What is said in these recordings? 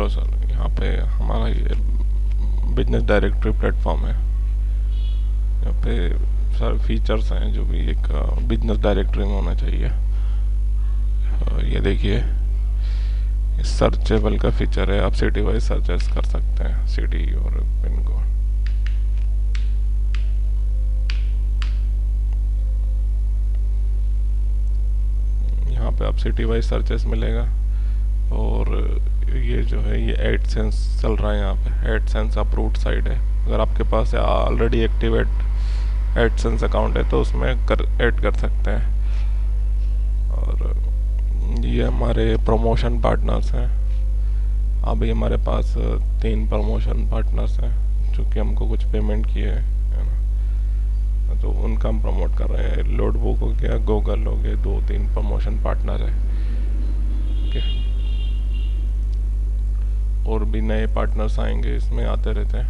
तो सर यहाँ पे हमारा ये बिजनेस डायरेक्टरी प्लेटफॉर्म है। यहाँ पे सारे फीचर्स हैं जो भी एक बिजनेस डायरेक्टरी में होना चाहिए। ये देखिए, सर्चेबल का फीचर है, आप सिटी वाइज सर्चेस कर सकते हैं, सिटी और पिन कोड। यहाँ पे आप सिटी वाइज सर्चेस मिलेगा। और ये जो है ये एडसेंस चल रहा है, यहाँ पे एडसेंस अप्रूव्ड साइट है। अगर आपके पास ऑलरेडी एक्टिवेट एडसेंस अकाउंट है तो उसमें ऐड कर सकते हैं। और ये हमारे प्रमोशन पार्टनर्स हैं। अभी हमारे पास 3 प्रमोशन पार्टनर्स हैं जो कि हमको कुछ पेमेंट किए हैं, है ना, तो उनका हम प्रमोट कर रहे हैं। लोडबुक हो गया, गूगल हो गए, 2-3 प्रमोशन पार्टनर है। ओके, और भी नए पार्टनर्स आएंगे, इसमें आते रहते हैं।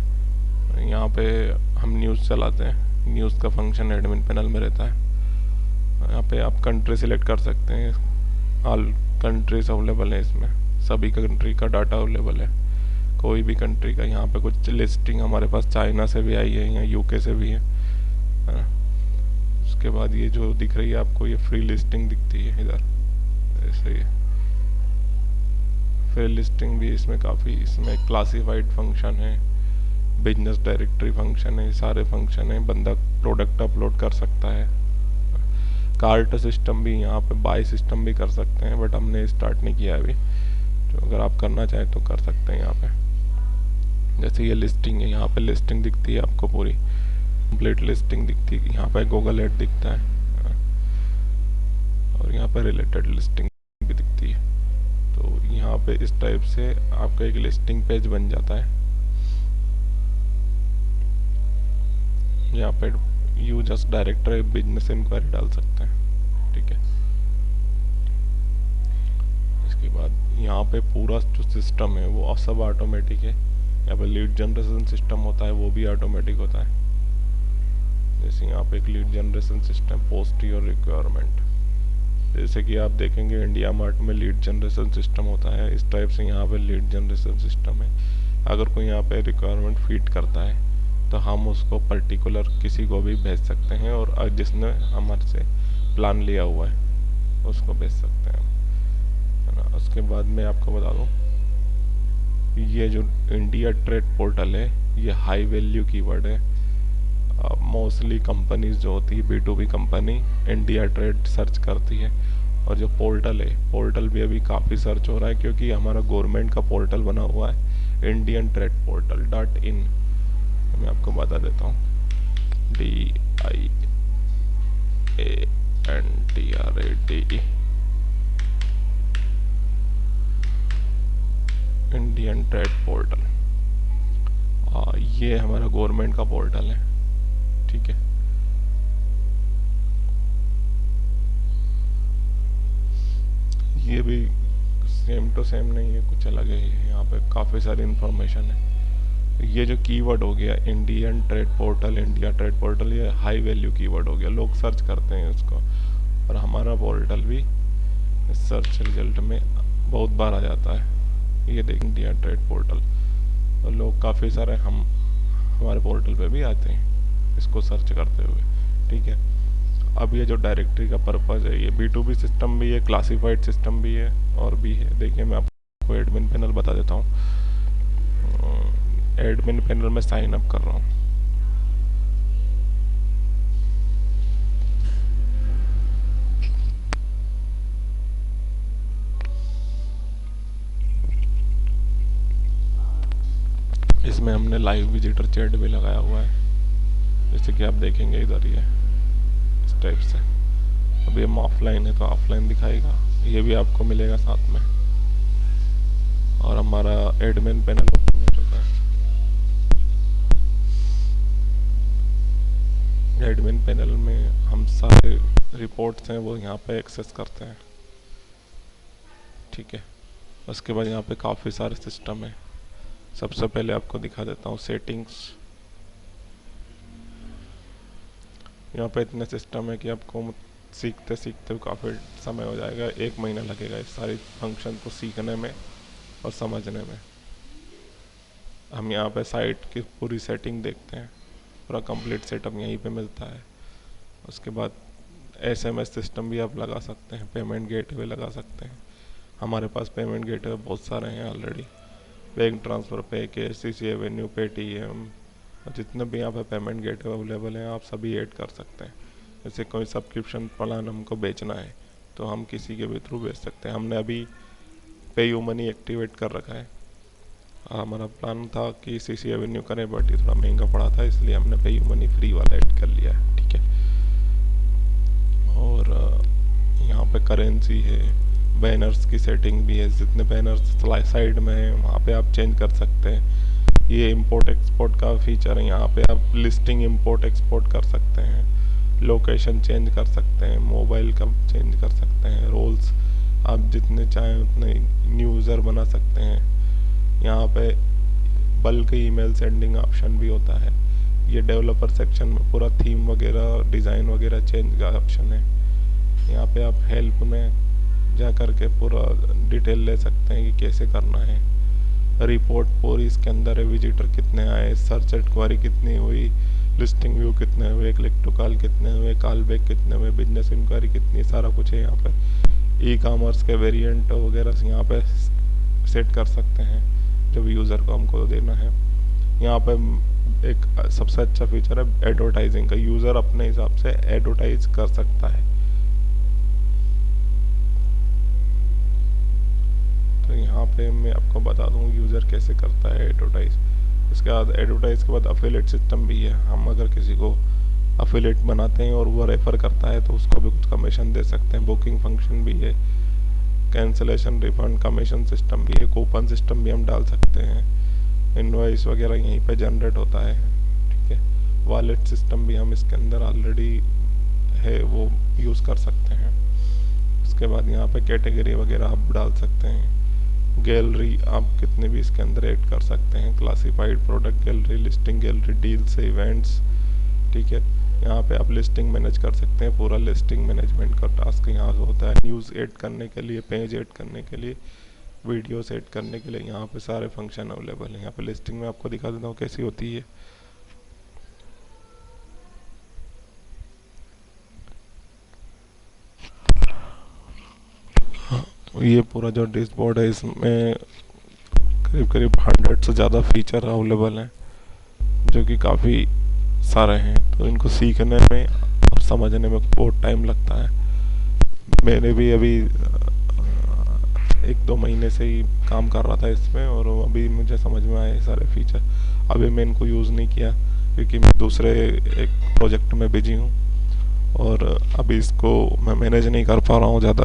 यहाँ पे हम न्यूज़ चलाते हैं, न्यूज़ का फंक्शन एडमिन पैनल में रहता है। यहाँ पे आप कंट्री सिलेक्ट कर सकते हैं, ऑल कंट्रीज अवेलेबल है इसमें, सभी कंट्री का डाटा अवेलेबल है, कोई भी कंट्री का। यहाँ पे कुछ लिस्टिंग हमारे पास चाइना से भी आई है, यहाँ यूके से भी है ना। उसके बाद ये जो दिख रही है आपको, ये फ्री लिस्टिंग दिखती है इधर, ऐसे ही फ्री लिस्टिंग भी इसमें काफ़ी, इसमें क्लासिफाइड फंक्शन है, बिजनेस डायरेक्टरी फंक्शन है, सारे फंक्शन है। बंदा प्रोडक्ट अपलोड कर सकता है, कार्ट सिस्टम भी, यहाँ पे बाय सिस्टम भी कर सकते हैं, बट हमने स्टार्ट नहीं किया अभी। तो अगर आप करना चाहें तो कर सकते हैं। यहाँ पे जैसे ये लिस्टिंग है, यहाँ पे लिस्टिंग दिखती है आपको, पूरी कंप्लीट लिस्टिंग दिखती है। यहाँ पे गूगल एड दिखता है और यहाँ पे रिलेटेड लिस्टिंग भी दिखती है। तो यहाँ पे इस टाइप से आपका एक लिस्टिंग पेज बन जाता है। यहाँ पे you just director business enquiry डाल सकते हैं, ठीक है। इसके बाद यहाँ पे पूरा जो सिस्टम है वो सब ऑटोमेटिक है। यहाँ पे लीड जनरेशन सिस्टम होता है, वो भी ऑटोमेटिक होता है। जैसे यहाँ पे एक lead generation system, post your requirement, जैसे कि आप देखेंगे इंडिया मार्ट में लीड जनरेशन सिस्टम होता है, इस टाइप से यहाँ पे लीड जनरेशन सिस्टम है। अगर कोई यहाँ पे रिक्वायरमेंट फीड करता है तो हम उसको पर्टिकुलर किसी को भी भेज सकते हैं, और जिसने हमारे से प्लान लिया हुआ है उसको भेज सकते हैं, है ना। उसके बाद मैं आपको बता दूं, ये जो इंडिया ट्रेड पोर्टल है ये हाई वैल्यू कीवर्ड है। मोस्टली कंपनीज जो होती है B2B company India trade search करती है। और जो पोर्टल है, पोर्टल भी अभी काफ़ी सर्च हो रहा है, क्योंकि हमारा गवर्नमेंट का पोर्टल बना हुआ है, इंडियन ट्रेड पोर्टल .in। मैं आपको बता देता हूँ, DIANTRADE, इंडियन ट्रेड पोर्टल। ये हमारा गवर्नमेंट का पोर्टल है, ठीक है। ये भी सेम टू सेम नहीं है, कुछ अलग है। यहाँ पे काफ़ी सारी इंफॉर्मेशन है। ये जो कीवर्ड हो गया Indian trade portal, India trade portal, ये हाई वैल्यू कीवर्ड हो गया, लोग सर्च करते हैं इसको। और हमारा पोर्टल भी सर्च रिजल्ट में बहुत बार आ जाता है। ये देख, इंडिया ट्रेड पोर्टल, और लोग काफ़ी सारे हमारे पोर्टल पे भी आते हैं इसको सर्च करते हुए, ठीक है। अब ये जो डायरेक्टरी का पर्पज़ है, ये B2B सिस्टम भी है, क्लासिफाइड सिस्टम भी है, और भी है। देखिए मैं आपको एडमिन पैनल बता देता हूँ। एडमिन पैनल में साइन अप कर रहा हूँ। इसमें हमने लाइव विजिटर चैट भी लगाया हुआ है, जैसे कि आप देखेंगे इधर, ये इस टाइप से। अभी हम ऑफलाइन है तो ऑफलाइन दिखाएगा, ये भी आपको मिलेगा साथ में। और हमारा एडमिन पैनल ओपन हो चुका है। एडमिन पैनल में हम सारे रिपोर्ट्स हैं वो यहाँ पे एक्सेस करते हैं, ठीक है। उसके बाद यहाँ पे काफ़ी सारे सिस्टम है। सबसे पहले आपको दिखा देता हूँ सेटिंग्स। यहाँ पे इतने सिस्टम है कि आपको सीखते सीखते काफ़ी समय हो जाएगा, 1 महीना लगेगा इस सारी फंक्शन को सीखने में और समझने में। हम यहाँ पे साइट की पूरी सेटिंग देखते हैं, पूरा कंप्लीट सेटअप यहीं पे मिलता है। उसके बाद एसएमएस सिस्टम भी आप लगा सकते हैं, पेमेंट गेटवे लगा सकते हैं। हमारे पास पेमेंट गेटवे बहुत सारे हैं ऑलरेडी, बैंक ट्रांसफ़र, पे केसीसी एवेन्यू, पेटीएम, और जितने भी यहाँ पे पेमेंट गेटवे अवेलेबल हैं आप सभी ऐड कर सकते हैं। जैसे कोई सब्सक्रिप्शन प्लान हमको बेचना है तो हम किसी के भी थ्रू बेच सकते हैं। हमने अभी पेयू मनी एक्टिवेट कर रखा है। हमारा प्लान था कि सीसी एवेन्यू करें, बट ये थोड़ा महंगा पड़ा था, इसलिए हमने पेयू मनी फ्री वाला ऐड कर लिया है। ठीक है। और यहाँ पे करेंसी है, बैनर्स की सेटिंग भी है, जितने बैनर्स साइड में हैं वहाँ पे आप चेंज कर सकते हैं। ये इंपोर्ट एक्सपोर्ट का फीचर है, यहाँ पे आप लिस्टिंग इंपोर्ट एक्सपोर्ट कर सकते हैं, लोकेशन चेंज कर सकते हैं, मोबाइल का चेंज कर सकते हैं, रोल्स आप जितने चाहें उतने न्यू यूज़र बना सकते हैं। यहाँ पे बल्क ईमेल सेंडिंग ऑप्शन भी होता है। ये डेवलपर सेक्शन में पूरा थीम वगैरह, डिज़ाइन वगैरह चेंज का ऑप्शन है। यहाँ पे आप हेल्प में जा कर के पूरा डिटेल ले सकते हैं कि कैसे करना है। रिपोर्ट पूरी इसके अंदर है, विजिटर कितने आए, सर्च क्वारी कितनी हुई, लिस्टिंग व्यू कितने हुए, क्लिक टू कॉल कितने हुए, कॉल बैक कितने हुए, बिजनेस इंक्वायरी कितनी, सारा कुछ है यहाँ पर। ई कॉमर्स के वेरिएंट वगैरह यहाँ पे सेट कर सकते हैं जो भी यूज़र को हमको देना है। यहाँ पे एक सबसे अच्छा फीचर है एडवर्टाइजिंग का, यूज़र अपने हिसाब से एडवर्टाइज कर सकता है। तो यहाँ पे मैं आपको बता दूँ यूज़र कैसे करता है एडवर्टाइज। इसके बाद एडवर्टाइज के बाद अफिलिएट सिस्टम भी है। हम अगर किसी को अफिलिएट बनाते हैं और वो रेफ़र करता है तो उसको भी कुछ कमीशन दे सकते हैं। बुकिंग फंक्शन भी है, कैंसिलेशन रिफंड कमीशन सिस्टम भी है, कूपन सिस्टम भी हम डाल सकते हैं, इनवॉइस वगैरह यहीं पे जनरेट होता है। ठीक है। वॉलेट सिस्टम भी हम इसके अंदर ऑलरेडी है वो यूज़ कर सकते हैं। उसके बाद यहाँ पे कैटेगरी वगैरह आप डाल सकते हैं, गैलरी आप कितने भी इसके अंदर ऐड कर सकते हैं, classified product gallery, listing gallery, deals, events. ठीक है। यहाँ पे आप लिस्टिंग मैनेज कर सकते हैं, पूरा लिस्टिंग मैनेजमेंट का टास्क यहाँ होता है। न्यूज़ ऐड करने के लिए, पेज ऐड करने के लिए, वीडियोस ऐड करने के लिए यहाँ पे सारे फंक्शन अवेलेबल हैं। यहाँ पे लिस्टिंग में आपको दिखा देता हूँ कैसी होती है। ये पूरा जो डैशबोर्ड है इसमें करीब करीब 100 से ज़्यादा फीचर अवेलेबल हैं जो कि काफ़ी सारे हैं, तो इनको सीखने में और समझने में बहुत टाइम लगता है। मैंने भी अभी 1-2 महीने से ही काम कर रहा था इसमें और अभी मुझे समझ में आए सारे फीचर। अभी मैं इनको यूज़ नहीं किया क्योंकि मैं दूसरे एक प्रोजेक्ट में बिजी हूँ और अभी इसको मैं मैनेज नहीं कर पा रहा हूँ ज़्यादा,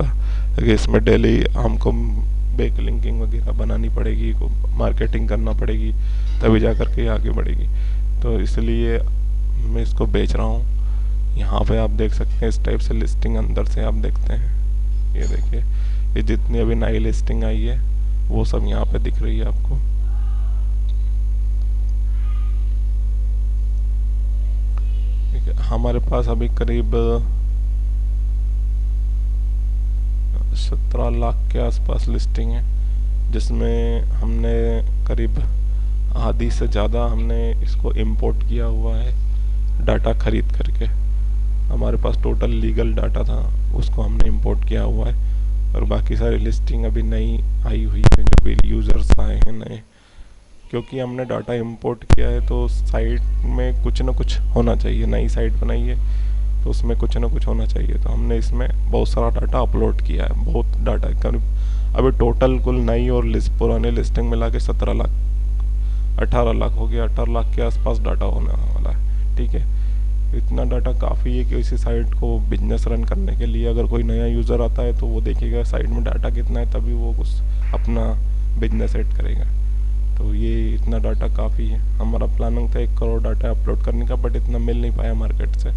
क्योंकि इसमें डेली हमको बैक लिंकिंग वगैरह बनानी पड़ेगी, मार्केटिंग करना पड़ेगी, तभी जा कर के आगे बढ़ेगी। तो इसलिए मैं इसको बेच रहा हूँ। यहाँ पे आप देख सकते हैं इस टाइप से लिस्टिंग अंदर से आप देखते हैं। ये देखिए, ये जितनी अभी नई लिस्टिंग आई है वो सब यहाँ पे दिख रही है आपको। ठीक है। हमारे पास अभी करीब 17 लाख के आसपास लिस्टिंग है, जिसमें हमने करीब आधी से ज़्यादा हमने इसको इंपोर्ट किया हुआ है डाटा खरीद करके। हमारे पास टोटल लीगल डाटा था, उसको हमने इंपोर्ट किया हुआ है, और बाकी सारी लिस्टिंग अभी नई आई हुई है जो भी यूज़र्स आए हैं नए। क्योंकि हमने डाटा इंपोर्ट किया है तो साइट में कुछ ना कुछ होना चाहिए, नई साइट बनाई है तो उसमें कुछ ना कुछ होना चाहिए, तो हमने इसमें बहुत सारा डाटा अपलोड किया है। बहुत डाटा करीब अभी टोटल कुल नई और पुराने लिस्टिंग मिला के 17 लाख 18 लाख हो गया, 18 लाख के आसपास डाटा होने वाला है। ठीक है। इतना डाटा काफ़ी है कि इसी साइट को बिजनेस रन करने के लिए अगर कोई नया यूज़र आता है तो वो देखेगा साइट में डाटा कितना है, तभी वो कुछ अपना बिजनेस सेट करेगा। तो ये इतना डाटा काफ़ी है। हमारा प्लानिंग था 1 करोड़ डाटा अपलोड करने का, बट इतना मिल नहीं पाया मार्केट से,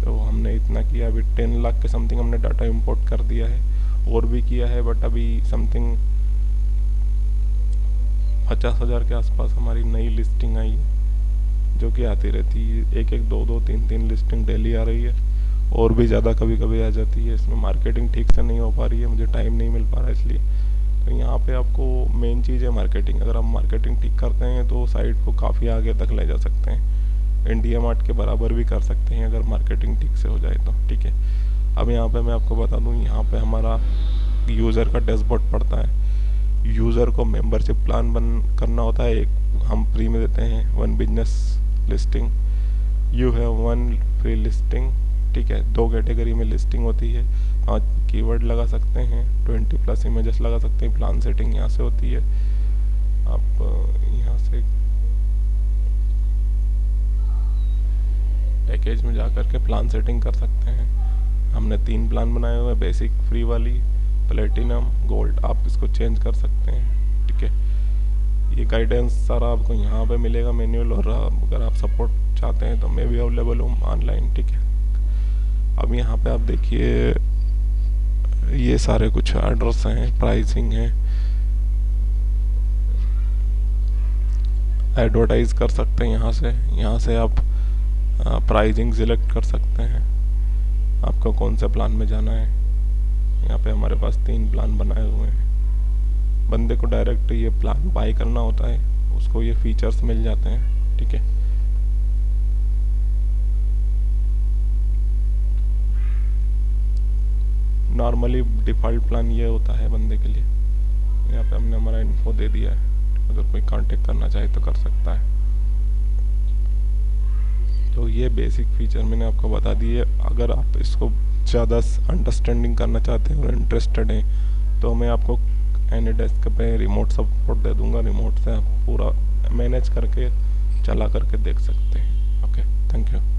तो हमने इतना किया। अभी 10 लाख के समथिंग हमने डाटा इंपोर्ट कर दिया है, और भी किया है, बट अभी समथिंग 50,000 के आसपास हमारी नई लिस्टिंग आई है जो कि आती रहती है। 1-1, 2-2, 3-3 लिस्टिंग डेली आ रही है, और भी ज़्यादा कभी कभी आ जाती है। इसमें मार्केटिंग ठीक से नहीं हो पा रही है, मुझे टाइम नहीं मिल पा रहा है, इसलिए तो यहाँ पे आपको मेन चीज़ है मार्केटिंग। अगर आप मार्केटिंग ठीक करते हैं तो साइट को काफ़ी आगे तक ले जा सकते हैं, इंडिया मार्ट के बराबर भी कर सकते हैं अगर मार्केटिंग ठीक से हो जाए तो। ठीक है, अब यहाँ पे मैं आपको बता दूँ, यहाँ पे हमारा यूज़र का डैशबोर्ड पड़ता है। यूज़र को मेंबरशिप प्लान करना होता है, एक हम फ्री में देते हैं, 1 business listing, you have 1 free listing. ठीक है, 2 कैटेगरी में लिस्टिंग होती है, 5 कीवर्ड लगा सकते हैं, 20+ इमेजेस लगा सकते हैं। प्लान सेटिंग यहाँ से होती है, आप यहाँ से पैकेज में जाकर के प्लान सेटिंग कर सकते हैं। हमने 3 प्लान बनाए हुए हैं, बेसिक, फ्री वाली, प्लेटिनम, गोल्ड। आप इसको चेंज कर सकते हैं। ठीक है, ये गाइडेंस सारा आपको यहाँ पे मिलेगा मैनुअल, और अगर आप सपोर्ट चाहते हैं तो मैं भी अवेलेबल हूँ ऑनलाइन। ठीक है, अब यहाँ पे आप देखिए ये सारे कुछ एड्रेस हैं, प्राइसिंग है, एडवर्टाइज कर सकते हैं। यहाँ से आप प्राइसिंग सिलेक्ट कर सकते हैं, आपको कौन सा प्लान में जाना है। यहाँ पे हमारे पास 3 प्लान बनाए हुए हैं। बंदे को डायरेक्ट ये प्लान बाय करना होता है, उसको ये फीचर्स मिल जाते हैं। ठीक है, नॉर्मली डिफ़ॉल्ट प्लान ये होता है बंदे के लिए। यहाँ पे हमने हमारा इन्फो दे दिया है, अगर कोई कांटेक्ट करना चाहे तो कर सकता है। तो ये बेसिक फीचर मैंने आपको बता दिए। अगर आप इसको ज़्यादा अंडरस्टैंडिंग करना चाहते हैं और इंटरेस्टेड हैं तो मैं आपको एनीडेस्क पे रिमोट सपोर्ट दे दूंगा। रिमोट से आप पूरा मैनेज करके चला करके देख सकते हैं। Okay, thank you.